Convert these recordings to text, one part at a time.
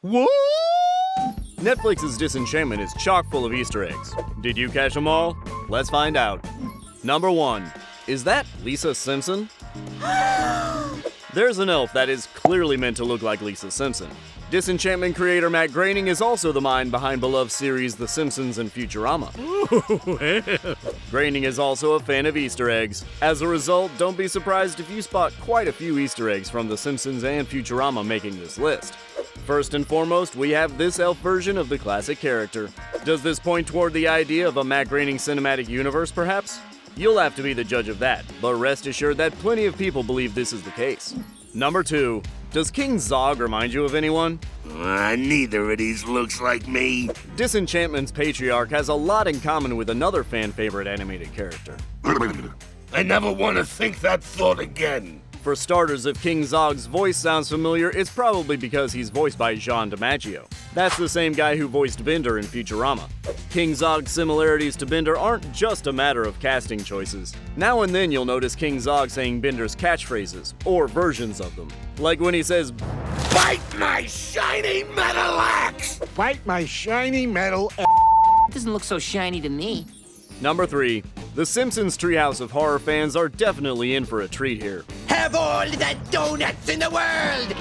What? Netflix's Disenchantment is chock full of Easter eggs. Did you catch them all? Let's find out. Number 1. Is that Lisa Simpson? There's an elf that is clearly meant to look like Lisa Simpson. Disenchantment creator Matt Groening is also the mind behind beloved series The Simpsons and Futurama. Groening is also a fan of Easter eggs. As a result, don't be surprised if you spot quite a few Easter eggs from The Simpsons and Futurama making this list. First and foremost, we have this elf version of the classic character. Does this point toward the idea of a Matt Groening cinematic universe, perhaps? You'll have to be the judge of that, but rest assured that plenty of people believe this is the case. Number 2. Does King Zog remind you of anyone? Neither of these looks like me. Disenchantment's patriarch has a lot in common with another fan-favorite animated character. I never want to think that thought again. For starters, if King Zog's voice sounds familiar, it's probably because he's voiced by John DiMaggio. That's the same guy who voiced Bender in Futurama. King Zog's similarities to Bender aren't just a matter of casting choices. Now and then you'll notice King Zog saying Bender's catchphrases, or versions of them. Like when he says, "Bite my shiny metal axe!" Bite my shiny metal Doesn't look so shiny to me. Number 3. The Simpsons Treehouse of Horror fans are definitely in for a treat here. Have all the donuts in the world!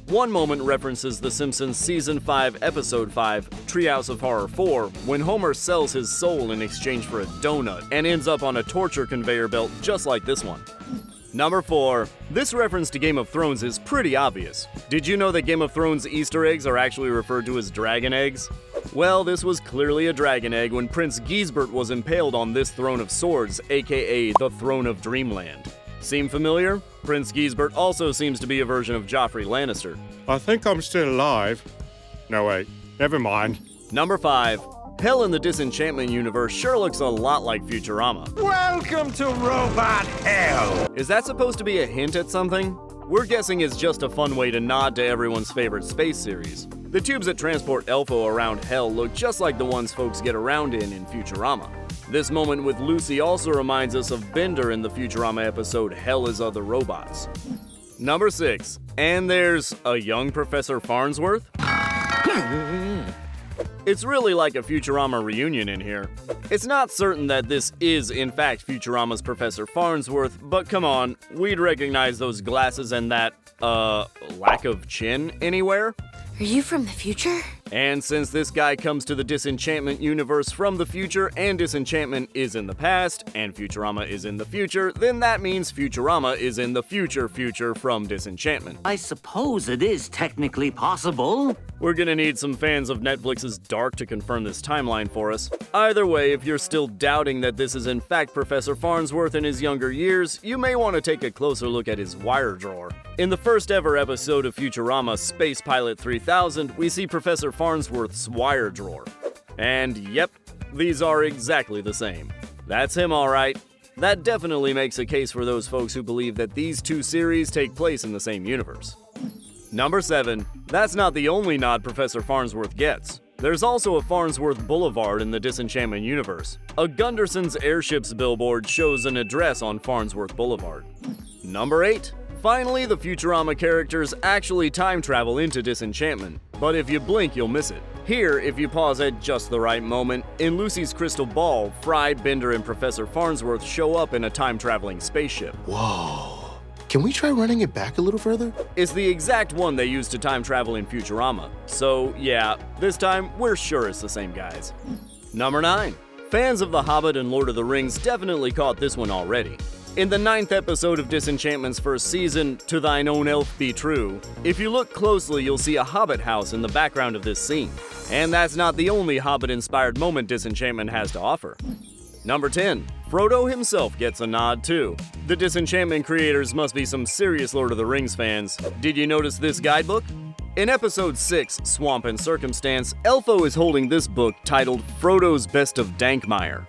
One moment references The Simpsons Season 5, Episode 5, Treehouse of Horror 4, when Homer sells his soul in exchange for a donut and ends up on a torture conveyor belt just like this one. Number 4. This reference to Game of Thrones is pretty obvious. Did you know that Game of Thrones Easter eggs are actually referred to as dragon eggs? Well, this was clearly a dragon egg when Prince Gisbert was impaled on this throne of swords, aka the Throne of Dreamland. Seem familiar? Prince Gisbert also seems to be a version of Joffrey Lannister. I think I'm still alive. No, wait. Never mind. Number 5. Hell in the Disenchantment universe sure looks a lot like Futurama. Welcome to Robot Hell! Is that supposed to be a hint at something? We're guessing it's just a fun way to nod to everyone's favorite space series. The tubes that transport Elfo around Hell look just like the ones folks get around in Futurama. This moment with Lucy also reminds us of Bender in the Futurama episode Hell is Other Robots. Number 6. And there's a young Professor Farnsworth? It's really like a Futurama reunion in here. It's not certain that this is, in fact, Futurama's Professor Farnsworth, but come on, we'd recognize those glasses and that, lack of chin anywhere? Are you from the future? And since this guy comes to the Disenchantment universe from the future, and Disenchantment is in the past, and Futurama is in the future, then that means Futurama is in the future from Disenchantment. I suppose it is technically possible. We're gonna need some fans of Netflix's Dark to confirm this timeline for us. Either way, if you're still doubting that this is in fact Professor Farnsworth in his younger years, you may want to take a closer look at his wire drawer. In the first ever episode of Futurama Space Pilot 3000, we see Professor Farnsworth's wire drawer. And yep, these are exactly the same. That's him alright. That definitely makes a case for those folks who believe that these two series take place in the same universe. Number 7. That's not the only nod Professor Farnsworth gets. There's also a Farnsworth Boulevard in the Disenchantment universe. A Gunderson's Airships billboard shows an address on Farnsworth Boulevard. Number 8. Finally, the Futurama characters actually time travel into Disenchantment, but if you blink, you'll miss it. Here, if you pause at just the right moment, in Lucy's crystal ball, Fry, Bender, and Professor Farnsworth show up in a time-traveling spaceship. Whoa. Can we try running it back a little further? It's the exact one they used to time travel in Futurama. So, yeah, this time, we're sure it's the same guys. Number 9. Fans of The Hobbit and Lord of the Rings definitely caught this one already. In the 9th episode of Disenchantment's first season, To Thine Own Elf Be True, if you look closely, you'll see a Hobbit house in the background of this scene. And that's not the only Hobbit-inspired moment Disenchantment has to offer. Number 10. Frodo himself gets a nod too. The Disenchantment creators must be some serious Lord of the Rings fans. Did you notice this guidebook? In episode 6, Swamp and Circumstance, Elfo is holding this book titled Frodo's Best of Dankmeyer.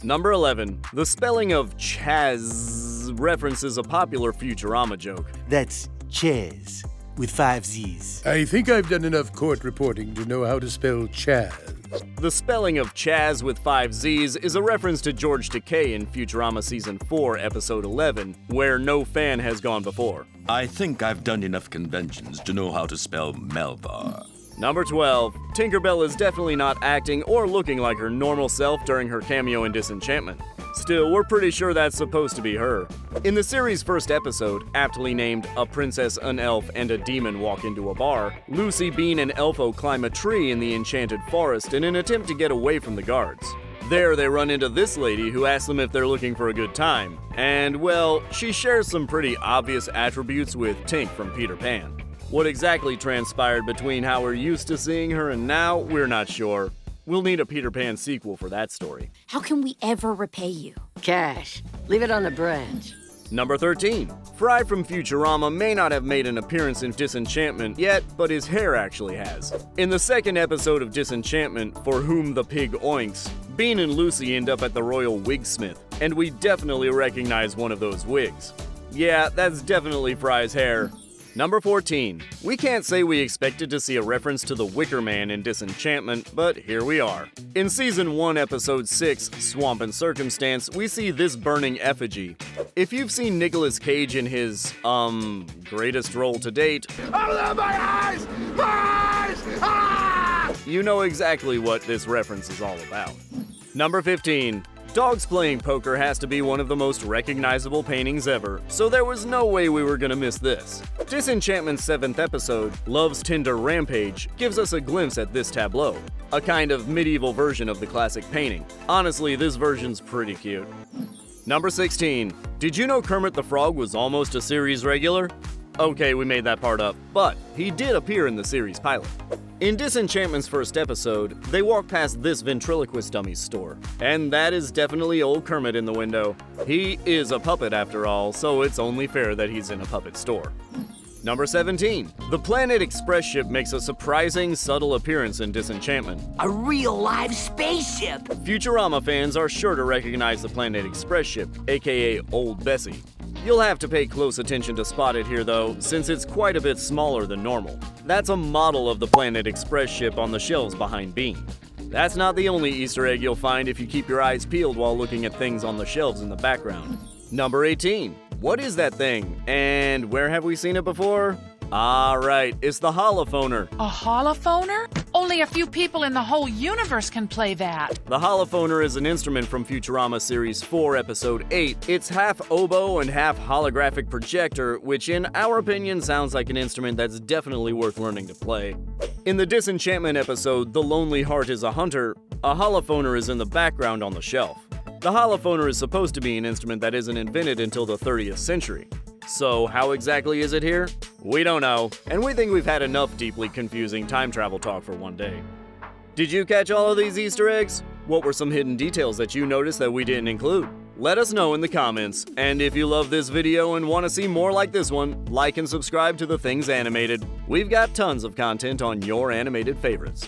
Number 11. The spelling of Chazzzzz references a popular Futurama joke. That's Chazzzzz with 5 Z's. I think I've done enough court reporting to know how to spell Chaz. The spelling of Chazzz with 5 Z's is a reference to George Takei in Futurama Season 4, Episode 11, where no fan has gone before. I think I've done enough conventions to know how to spell Melvar. Number 12. Tinkerbell is definitely not acting or looking like her normal self during her cameo in Disenchantment. Still, we're pretty sure that's supposed to be her. In the series' first episode, aptly named A Princess, an Elf, and a Demon Walk into a Bar, Lucy, Bean, and Elfo climb a tree in the enchanted forest in an attempt to get away from the guards. There, they run into this lady who asks them if they're looking for a good time. And, well, she shares some pretty obvious attributes with Tink from Peter Pan. What exactly transpired between how we're used to seeing her and now, we're not sure. We'll need a Peter Pan sequel for that story. How can we ever repay you? Cash. Leave it on the branch. Number 13. Fry from Futurama may not have made an appearance in Disenchantment yet, but his hair actually has. In the second episode of Disenchantment, For Whom the Pig Oinks, Bean and Lucy end up at the Royal Wigsmith, and we definitely recognize one of those wigs. Yeah, that's definitely Fry's hair. Number 14. We can't say we expected to see a reference to the Wicker Man in Disenchantment, but here we are. In Season 1, Episode 6, Swamp and Circumstance, we see this burning effigy. If you've seen Nicolas Cage in his, greatest role to date, Oh, my eyes! My eyes! Ah! you know exactly what this reference is all about. Number 15. Dogs Playing Poker has to be one of the most recognizable paintings ever, so there was no way we were gonna miss this. Disenchantment's 7th episode, Love's Tender Rampage, gives us a glimpse at this tableau, a kind of medieval version of the classic painting. Honestly, this version's pretty cute. Number 16. Did you know Kermit the Frog was almost a series regular? Okay, we made that part up, but he did appear in the series pilot. In Disenchantment's first episode, they walk past this ventriloquist dummies store, and that is definitely old Kermit in the window. He is a puppet after all, so it's only fair that he's in a puppet store. Number 17. The Planet Express ship makes a surprising, subtle appearance in Disenchantment. A real live spaceship. Futurama fans are sure to recognize the Planet Express ship, aka Old Bessie. You'll have to pay close attention to spot it here though, since it's quite a bit smaller than normal. That's a model of the Planet Express ship on the shelves behind Bean. That's not the only Easter egg you'll find if you keep your eyes peeled while looking at things on the shelves in the background. Number 18. What is that thing? And where have we seen it before? Ah, right, it's the Holophonor. A Holophonor? Only a few people in the whole universe can play that. The Holophonor is an instrument from Futurama Series 4, Episode 8. It's half oboe and half holographic projector, which in our opinion sounds like an instrument that's definitely worth learning to play. In the Disenchantment episode, The Lonely Heart is a Hunter, a Holophonor is in the background on the shelf. The Holophonor is supposed to be an instrument that isn't invented until the 30th century. So how exactly is it here? We don't know, and we think we've had enough deeply confusing time travel talk for one day. Did you catch all of these Easter eggs? What were some hidden details that you noticed that we didn't include? Let us know in the comments, and if you love this video and want to see more like this one, like and subscribe to The Things Animated. We've got tons of content on your animated favorites.